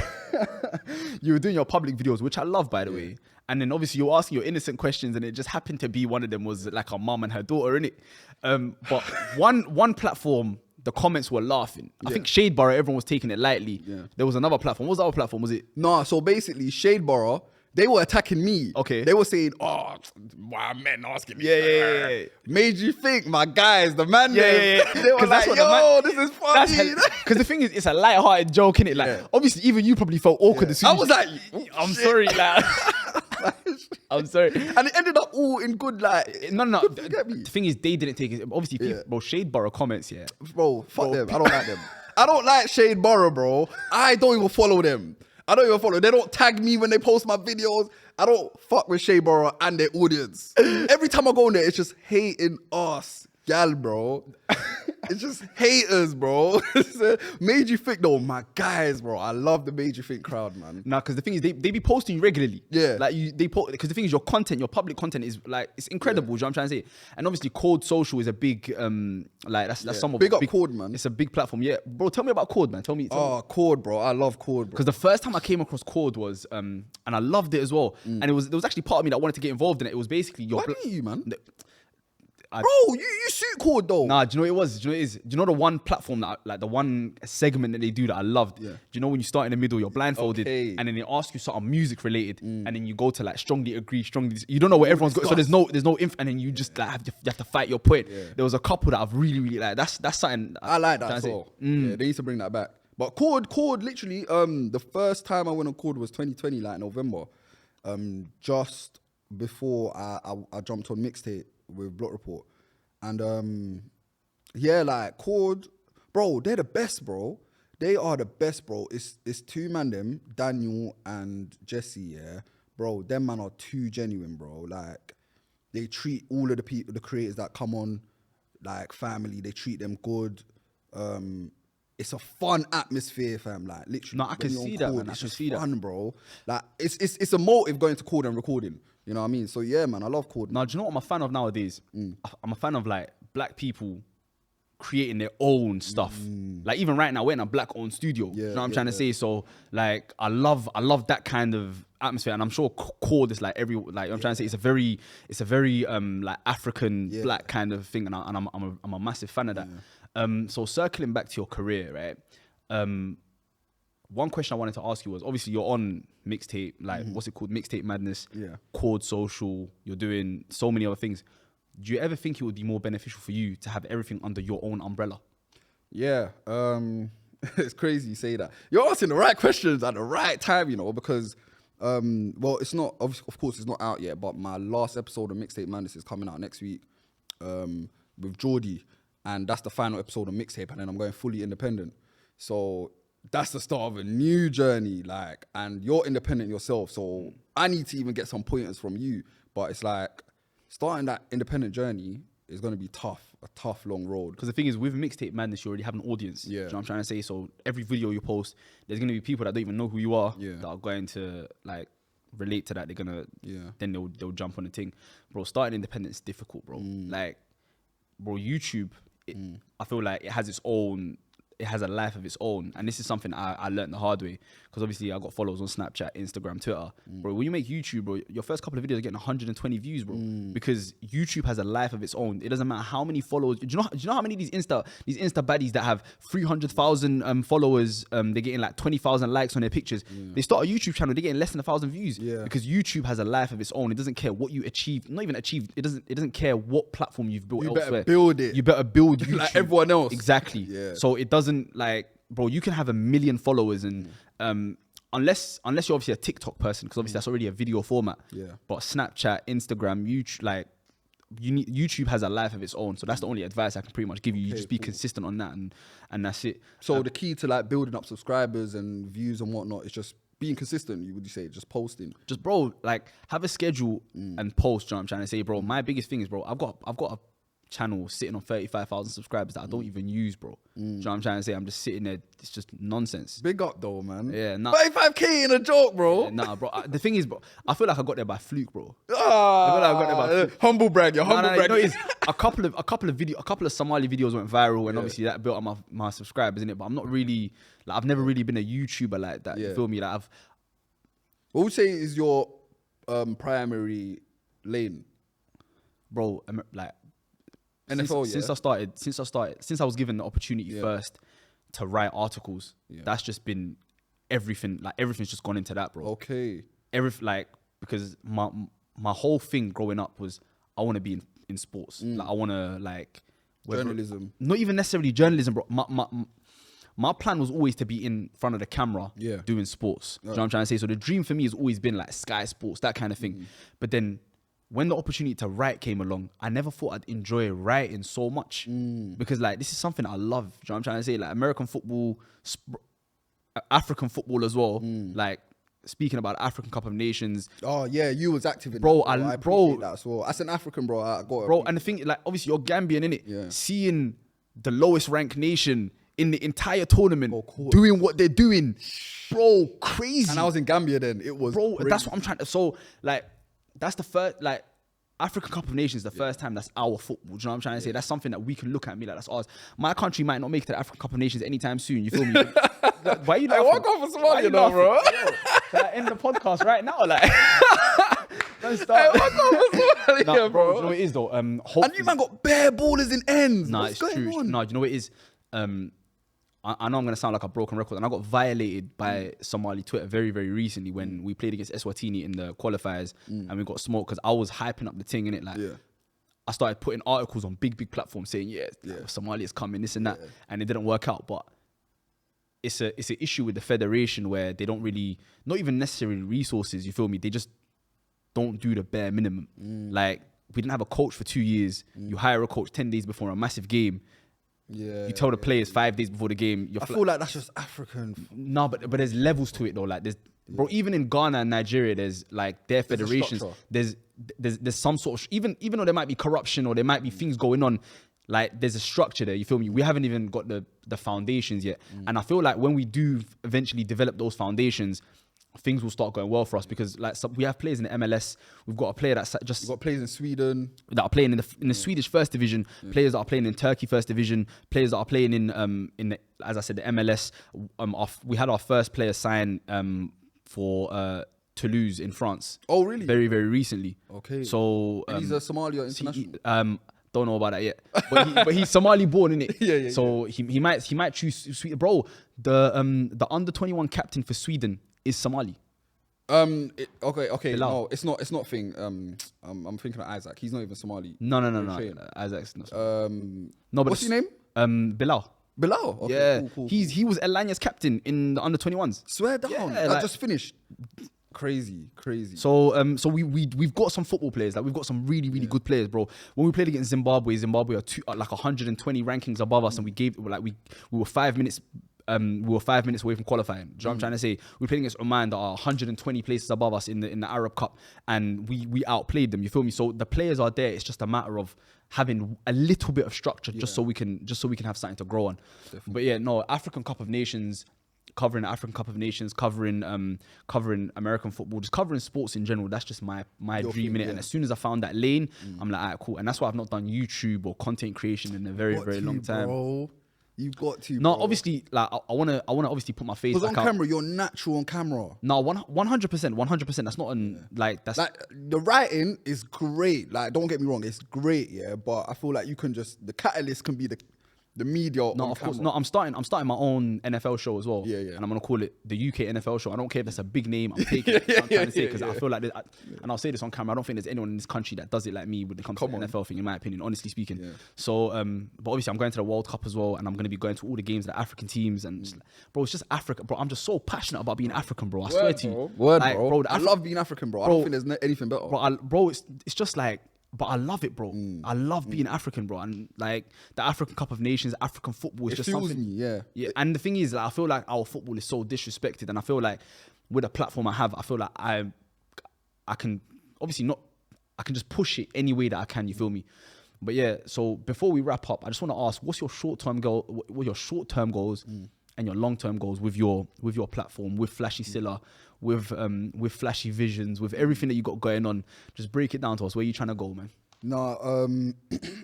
you were doing your public videos, which I love, by the way. And then obviously you're asking your innocent questions, and it just happened to be one of them was like a mum and her daughter, innit? But one platform, the comments were laughing. I think Shade Borough, everyone was taking it lightly. Yeah. There was another platform. What was the other platform? Was it? No, so basically, Shade Borough, they were attacking me. Okay. They were saying, oh, why are men asking me? Yeah. Made you think, my guys, the man Yeah. They were like, yo, this is funny. Because the thing is, it's a light-hearted joke, innit? Like, obviously, even you probably felt awkward. As soon I as was you- like, I'm sorry, like, I'm sorry. And it ended up all in good, like, No. good, you get me? The thing is, they didn't take it. Obviously, people, Yeah. bro, Shade Borough comments, yeah. Bro, fuck them. I don't like them. I don't like Shade Borough, bro. I don't even follow them. They don't tag me when they post my videos. I don't fuck with Shade Borough and their audience. Every time I go in there, it's just hating us, gal, bro. It's just haters, bro. Made you think, though, my guys, bro. I love the Made You Think crowd, man. Nah, because the thing is, they be posting you regularly. Yeah. Like they post, because the thing is, your content, your public content is like, it's incredible. You know what I'm trying to say? And obviously, Chord Social is a big, like that's some of Big up big, Chord, man. It's a big platform. Yeah, bro. Tell me about Chord, man. Tell me. Oh, Chord, bro. I love Chord, bro. Because the first time I came across Chord was, and I loved it as well. And there was actually part of me that wanted to get involved in it. It was basically your. Why didn't you, man? I- Bro, you suit Chord, though. Nah, do you know what it was? Do you know what it is? Do you know the one platform that, like the one segment that they do that I loved? Yeah. Do you know when you start in the middle, you're blindfolded, Okay. and then they ask you something music related, and then you go to like strongly agree, you don't know where everyone's got, so there's no and then you just like you have to fight your point. Yeah. There was a couple that I've really like. That's something I like that trying as to say. well. Yeah, they need to bring that back. But Chord, literally, the first time I went on Chord was 2020, like November, just before I jumped on Mixtape with Block Report, and yeah, like Chord, bro, they're the best, bro. They are the best, bro. It's two man them, Daniel and Jesse, yeah, bro. Them man are too genuine, bro. Like they treat all of the people, the creators that come on, like family. They treat them good. It's a fun atmosphere, fam. Like literally, No, I can when you're on see that, Chord, man. I it's can just see that. fun, bro. Like it's a motive going to Chord and recording. You know what I mean? So yeah, man, I love Chord. Now, do you know what I'm a fan of nowadays? I'm a fan of like black people creating their own stuff. Like even right now, we're in a black owned studio. You know what I'm trying to say? So like I love that kind of atmosphere, and I'm sure Chord is like you know what I'm trying to say, it's a very like African black kind of thing, and I'm a massive fan of that. So circling back to your career, right? One question I wanted to ask you was, obviously you're on Mixtape, like what's it called? Mixtape Madness, Chord Social, you're doing so many other things. Do you ever think it would be more beneficial for you to have everything under your own umbrella? Yeah, it's crazy you say that. You're asking the right questions at the right time, you know, because, well, it's not, of course, it's not out yet, but my last episode of Mixtape Madness is coming out next week with Geordie, and that's the final episode of Mixtape, and then I'm going fully independent. So that's the start of a new journey, like, and you're independent yourself, so I need to even get some pointers from you, but it's like, starting that independent journey is going to be a tough, long road. Because the thing is, with Mixtape Madness, you already have an audience. Yeah. You know what I'm trying to say? So every video you post, there's going to be people that don't even know who you are, Yeah. that are going to like relate to that. They're going to, Yeah. then they'll jump on the thing. Bro, starting independent is difficult, bro. Like, bro, YouTube, I feel like it has a life of its own, and this is something I learned the hard way, because obviously I got followers on Snapchat, Instagram, Twitter. Bro, when you make YouTube, bro, your first couple of videos are getting 120 views, bro, because YouTube has a life of its own. It doesn't matter how many followers. Do you know how many these Insta baddies that have 300,000 followers, they're getting like 20,000 likes on their pictures. They start a YouTube channel, they're getting less than 1,000 views, because YouTube has a life of its own. It doesn't care what you achieve, not even achieve. It doesn't care what platform you've built elsewhere. You better build it. You better build YouTube. Like everyone else. Exactly. Yeah. So it doesn't, like, bro, you can have 1 million followers, and unless you're obviously a TikTok person, because obviously that's already a video format. Yeah. But Snapchat, Instagram, YouTube, like, YouTube has a life of its own. So that's the only advice I can pretty much give you. You just be consistent on that, and that's it. So the key to like building up subscribers and views and whatnot is just being consistent. Would you say just posting? Just, bro, like, have a schedule and post. You know what I'm trying to say, bro? My biggest thing is, bro, I've got a channel sitting on 35,000 subscribers that I don't even use, bro. Do you know what I'm trying to say? I'm just sitting there. It's just nonsense. Big up though, man. Yeah, nah. 35K in a joke, bro. Yeah, nah, bro. The thing is, bro, I feel like I got there by fluke, bro. Ah, I feel like I got there by fluke. humble brag, you're humble You brag. know, it's a couple of Somali videos went viral, and obviously that built up my subscribers, innit? But I'm not really, like, I've never really been a YouTuber like that. You feel me? Like, What would you say is your primary lane? bro, like, NFL, since I was given the opportunity first to write articles, that's just been everything. Like, everything's just gone into that, bro. Okay. Because my whole thing growing up was, I want to be in sports. Like, I want to, like, Journalism. Not even necessarily journalism, bro. My plan was always to be in front of the camera doing sports. You know what I'm trying to say? So the dream for me has always been like Sky Sports, that kind of thing. But then when the opportunity to write came along, I never thought I'd enjoy writing so much, because, like, this is something I love. Do you know what I'm trying to say? Like, American football, African football as well. Like, speaking about the African Cup of Nations. Oh yeah, you was active in bro. that, I appreciate that as well. As an African, bro, I got it. Bro, and the thing, like, obviously you're Gambian, innit? Yeah. Seeing the lowest ranked nation in the entire tournament cool. doing what they're doing. Bro, crazy. And I was in Gambia then. It was Bro, crazy. that's what I'm trying to... So, like, that's the first... Like, African Cup of Nations, the first time that's our football. Do you know what I'm trying to say? That's something that we can look at and be like, that's ours. My country might not make it to the African Cup of Nations anytime soon. You feel me? Why are you laughing? I walk off for Somalia though, bro. Can I end the podcast right now? Like... Don't start. I walk off for Somalia, Nah, bro. you know what it is though? And you man got bare ballers in ends. Nah, What's it's going true. on? No, you know what it is? I know I'm going to sound like a broken record, and I got violated by Somali Twitter very, very recently when we played against Eswatini in the qualifiers and we got smoked because I was hyping up the thing, innit? Like, I started putting articles on big platforms saying, Somalia is coming, this and that, and it didn't work out. But it's an issue with the federation where they don't really, not even necessarily resources, you feel me? They just don't do the bare minimum. Like, we didn't have a coach for 2 years. You hire a coach 10 days before a massive game. You tell the players 5 days before the game. I feel like that's just African. No, but there's levels to it though. Like bro, even in Ghana and Nigeria, there's like their federations. There's some sort of even though there might be corruption or there might be things going on, like there's a structure there. You feel me? We haven't even got the foundations yet, and I feel like when we do eventually develop those foundations, things will start going well for us because like we have players in the MLS. We've got a player that's just... We've got players in Sweden. That are playing in the Swedish first division, players that are playing in Turkey first division, players that are playing in the, as I said, the MLS. We had our first player sign for Toulouse in France. Oh, really? Very, very recently. Okay. So... and he's a Somalia international. Don't know about that yet, but he's Somali born, innit? Yeah. So he might choose Sweden. Bro, the under 21 captain for Sweden is Somali. Okay. Bilal. No, it's not thing. I'm thinking of Isaac. He's not even Somali. No. Isaac's not. No, but what's his name? Bilal. Bilal. Okay, Yeah, cool. he was Elanya's captain in the under 21s. Swear down. Yeah, I like- just finished. Crazy. So we've got some football players. Like we've got some really good players, bro. When we played against Zimbabwe are like 120 rankings above us, and we were 5 minutes. We were 5 minutes away from qualifying. Do you know what I'm trying to say? We played against Oman that are 120 places above us in the Arab Cup, and we outplayed them. You feel me? So the players are there. It's just a matter of having a little bit of structure, just so we can have something to grow on. Definitely. But yeah, no, African Cup of Nations, covering African Cup of Nations, covering American football, just covering sports in general. That's just my dream in it. And as soon as I found that lane, I'm like, alright, cool. And that's why I've not done YouTube or content creation in a very long time. Bro. You've got to. No, bro. obviously, like I wanna obviously put my face. Because back on out. camera, you're natural on camera. No, 100%. That's not that's Like the writing is great. Like don't get me wrong, it's great, yeah. But I feel like you can the catalyst can be the media. no, on of course. camera. No, I'm starting my own NFL show as well. Yeah. And I'm gonna call it the UK NFL show. I don't care if that's a big name. I'm taking it. I'm trying to say because I feel like, and I'll say this on camera. I don't think there's anyone in this country that does it like me when it comes to the NFL thing, in my opinion. Honestly speaking. Yeah. So, but obviously I'm going to the World Cup as well, and I'm gonna be going to all the games of the African teams. And just, bro, it's just Africa, bro. I'm just so passionate about being African, bro. I swear to you. Like, bro. I love being African, bro. I don't think there's anything better. Bro, it's just like. But I love it, bro. I love being African, bro. And like the African Cup of Nations, African football is just something. Me, yeah. And the thing is, like, I feel like our football is so disrespected, and I feel like with the platform I have, I feel like I can obviously not. I can just push it any way that I can. You feel me? But yeah. So before we wrap up, I just want to ask, what's your short-term goal? What are your short-term goals and your long-term goals with your platform, with FlashySillah, with Flashy Visions, with everything that you got going on? Just break it down to us. Where are you trying to go, man? No,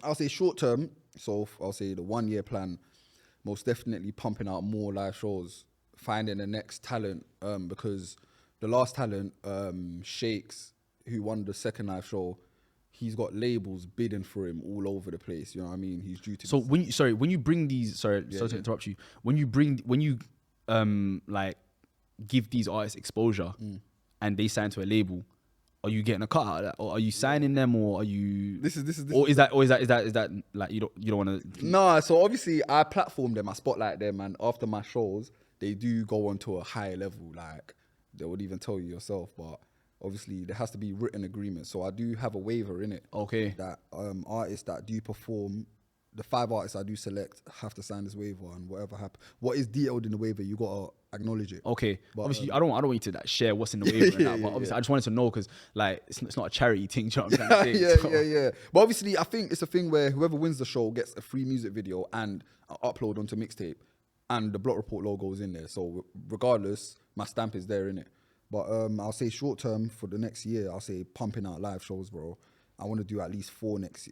I'll say short term. So I'll say the 1 year plan. Most definitely pumping out more live shows, finding the next talent. Because the last talent, Shakes, who won the second live show, he's got labels bidding for him all over the place. You know what I mean? He's due to. So when you bring these, sorry to interrupt you. When you like give these artists exposure and they sign to a label, are you getting a cut out of that, or are you signing them, or are you? This is like you don't want to? No, so obviously I platform them, I spotlight them, and after my shows, they do go on to a higher level. Like they would even tell you yourself, but obviously there has to be written agreement. So I do have a waiver in it. Okay. That artists that do perform the 5 artists I do select have to sign this waiver, and whatever happens, what is detailed in the waiver, you gotta acknowledge it. Okay, But, obviously, I don't want you to like, share what's in the waiver, and that, but obviously, I just wanted to know because like it's not a charity thing. Do you know what I'm trying to say? yeah. But obviously, I think it's a thing where whoever wins the show gets a free music video and an upload onto mixtape, and the Block Report logo is in there. So regardless, my stamp is there in it. But I'll say short term for the next year, I'll say pumping out live shows, bro. I want to do at least 3 next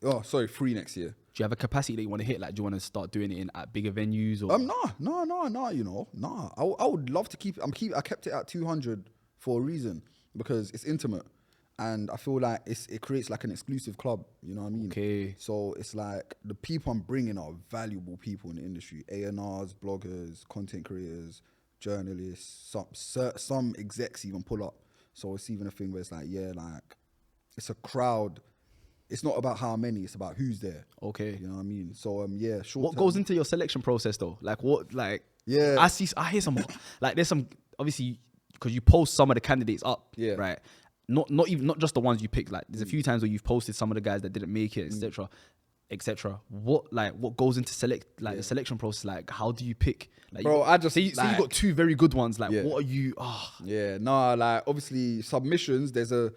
year. Do you have a capacity that you want to hit? Like, do you want to start doing it at bigger venues? Or Nah. I would love to keep. I kept it at 200 for a reason, because it's intimate, and I feel like it creates like an exclusive club. You know what I mean? Okay. So it's like the people I'm bringing are valuable people in the industry: A&Rs, bloggers, content creators, journalists. Some execs even pull up. So it's even a thing where it's like, it's a crowd. It's not about how many, it's about who's there. Okay. You know what I mean? So, What goes into your selection process though? Like I hear some, like there's some, obviously, because you post some of the candidates up, right? Not just the ones you picked. Like there's a few times where you've posted some of the guys that didn't make it, etc. What goes into the selection process? Like how do you pick? Like, bro, I just say you got 2 very good ones. Like what are you? Like obviously submissions. There's a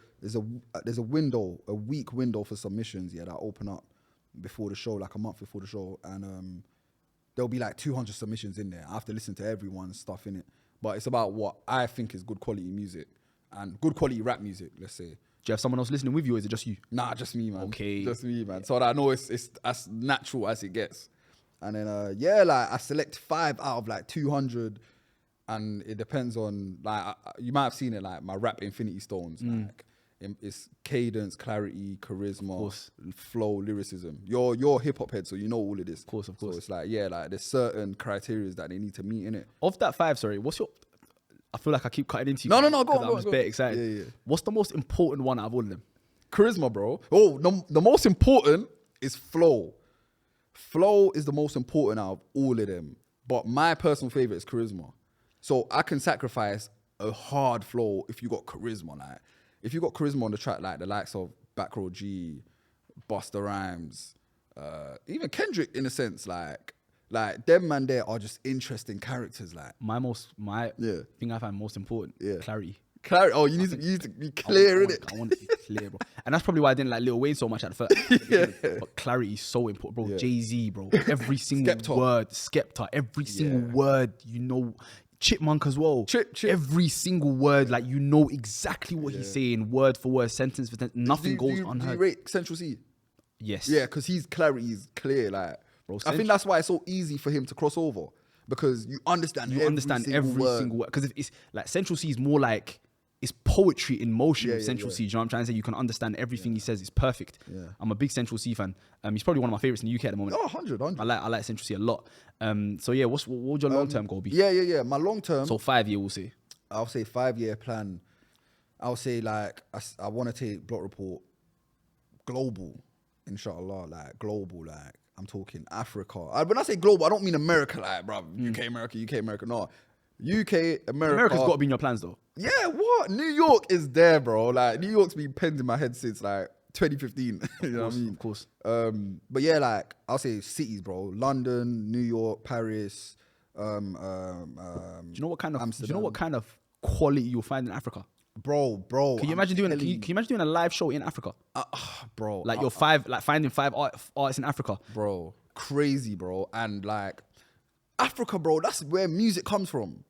window, a week window for submissions. That open up before the show, like a month before the show, and there'll be like 200 submissions in there. I have to listen to everyone's stuff in it, but it's about what I think is good quality music and good quality rap music. Let's say. Do you have someone else listening with you, or is it just you? Nah, just me, man. Okay. Just me, man. So that I know it's as natural as it gets. And then, I select 5 out of like 200. And it depends on, like, you might have seen it, like, my rap Infinity Stones. Like, it's cadence, clarity, charisma, flow, lyricism. You're hip-hop head, so you know all of this. Of course. So it's like, there's certain criteria that they need to meet in it. Of that 5, sorry, what's your... I feel like I keep cutting into you. No, go on. I'm just very excited. Yeah. What's the most important one out of all of them? Charisma, bro. Oh, the most important is flow. Flow is the most important out of all of them. But my personal favorite is charisma. So I can sacrifice a hard flow if you got charisma. Like, if you got charisma on the track, like the likes of Backroad G, Busta Rhymes, even Kendrick in a sense, like them man there are just interesting characters. Like my thing I find most important, clarity. Clarity. Oh, you need to be clear in it. I want it to be clear, bro. And that's probably why I didn't like Lil Wayne so much at first. But clarity is so important, bro. Yeah. Jay-Z, bro. Every single word, Skepta, every single word, you know. Chipmunk as well. Chip. Every single word, like you know exactly what he's saying, word for word, sentence for sentence. Nothing goes unheard. Do you rate Central C? Yes. Yeah, because his clarity is clear. Like, bro, I think that's why it's so easy for him to cross over, because you understand every single word. Because if it's like Central C is more like it's poetry in motion with Central C. Do you know what I'm trying to say? You can understand everything he says. It's perfect. Yeah. I'm a big Central C fan. He's probably one of my favorites in the UK at the moment. Oh, 100. I like Central C a lot. So yeah, what would your long term goal be? Yeah. My long term. So 5 year, we'll say. I'll say 5-year plan. I'll say like I want to take Block Report global, inshallah. Like global, like I'm talking Africa. When I say global, I don't mean America, like bro, UK America. No. UK, America's got to be in your plans though. Yeah, what? New York is there, bro. Like New York's been penned in my head since like 2015. You know what I mean? Of course. But yeah, like I'll say cities, bro. London, New York, Paris. Do you know what kind of Amsterdam. Do you know what kind of quality you'll find in Africa? Bro. Can you imagine doing a live show in Africa? Bro. Like finding 5 artists in Africa. Bro. Crazy, bro. And like Africa, bro, that's where music comes from.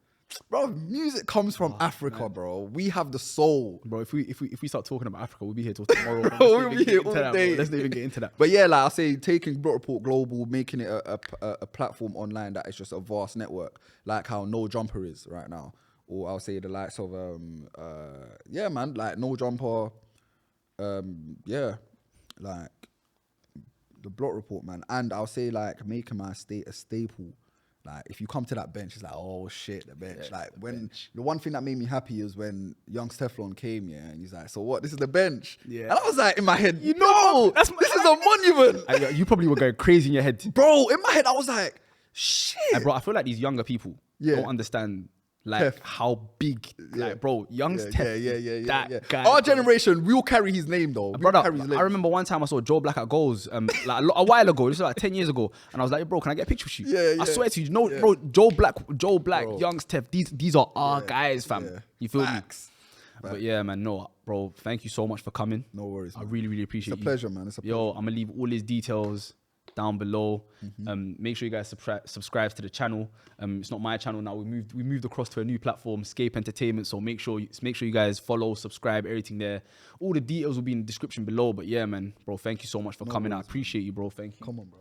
Bro, music comes from Africa, man. Bro. We have the soul. Bro, if we start talking about Africa, we'll be here till tomorrow. We'll be here all day. Let's not even get into that. But yeah, like I say, taking Block Report global, making it a platform online that is just a vast network, like how No Jumper is right now. Or I'll say the likes of like No Jumper, like the Block Report, man. And I'll say like making my state a staple. Like if you come to that bench, it's like, oh shit, the bench. Yeah, like the one thing that made me happy is when Young Stefflon came, and he's like, so what? This is the bench. Yeah. And I was like in my head, this is a monument. You probably were going crazy in your head, bro. In my head, I was like, shit. Bro, I feel like these younger people don't understand like Tef. how big, like bro, Young's Tef, that guy. Our generation, we'll carry his name though. We'll Brother, carry his I remember one time I saw Joe Black at Goals, like a while ago. This was like 10 years ago, and I was like, "Bro, can I get a picture with you?" Yeah. I swear to you, bro, Joe Black, Bro. Young's Tef. These are our guys, fam. Yeah. You feel Facts. me? But yeah, man, no, bro, thank you so much for coming. No worries. I Man. really, really appreciate It's a you. pleasure, man. It's a pleasure. Yo, I'm gonna leave all his details down below. Make sure you guys subscribe to the channel. It's not my channel now. We moved across to a new platform, Skape Entertainment. So make sure you guys follow, subscribe, everything there. All the details will be in the description below. But yeah, man, bro, thank you so much for coming. I appreciate you, bro. Thank you. Come on, bro.